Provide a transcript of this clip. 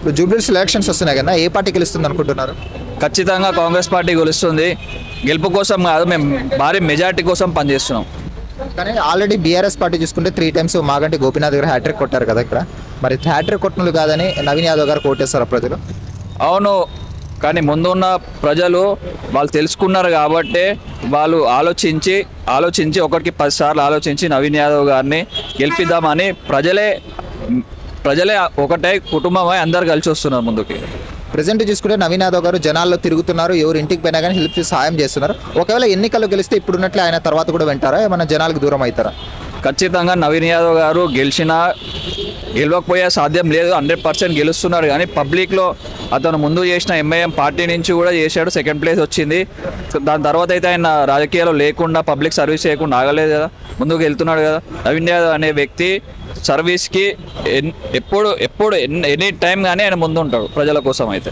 ఇప్పుడు జూబ్లీహిల్స్ ఎలక్షన్స్ వస్తున్నాయి కదా, ఏ పార్టీ గెలుస్తుంది అనుకుంటున్నారు? ఖచ్చితంగా కాంగ్రెస్ పార్టీ గెలుస్తుంది. గెలుపు కోసం కాదు, మేము భారీ మెజార్టీ కోసం పనిచేస్తున్నాం. కానీ ఆల్రెడీ బీఆర్ఎస్ పార్టీ చూసుకుంటే 3 times మాగంటి గోపీనాథ్ గారు హ్యాట్రిక్ కొట్టారు కదా ఇక్కడ. మరి హ్యాట్రిక్ కొట్టినలు కాదని నవీన్ యాదవ్ గారు కోటేస్తారా ప్రజలు? అవును, కానీ ముందు ఉన్న ప్రజలు వాళ్ళు తెలుసుకున్నారు కాబట్టి వాళ్ళు ఆలోచించి ఒకటికి 10 సార్లు ఆలోచించి నవీన్ యాదవ్ గారిని గెలిపిద్దామని ప్రజలే ఒకటే కుటుంబమై అందరు కలిసి వస్తున్నారు ముందుకి. ప్రజెంట్ చూసుకుంటే నవీన్ యాదవ్ గారు జనాల్లో తిరుగుతున్నారు, ఎవరు ఇంటికి పోయినా కానీ హెల్ప్ చేసి సహాయం చేస్తున్నారు. ఒకవేళ ఎన్నికల్లో గెలిస్తే ఇప్పుడున్నట్లే ఆయన తర్వాత కూడా వింటారా, ఏమైనా జనాలకు దూరం అవుతారా? ఖచ్చితంగా నవీన్ యాదవ్ గారు గెలవకపోయే సాధ్యం లేదు, 100% గెలుస్తున్నాడు. కానీ పబ్లిక్లో అతను ముందు చేసిన ఎంఐఎం పార్టీ నుంచి కూడా చేశాడు, 2nd place వచ్చింది. దాని తర్వాత అయితే ఆయన రాజకీయాల్లో లేకుండా పబ్లిక్ సర్వీస్ చేయకుండా ఆగలేదు కదా, ముందుకు వెళ్తున్నాడు కదా. నవీన్ యాదవ్ అనే వ్యక్తి సర్వీస్కి ఎప్పుడు ఎనీ టైం కానీ ఆయన ముందు ఉంటాడు ప్రజల కోసం అయితే.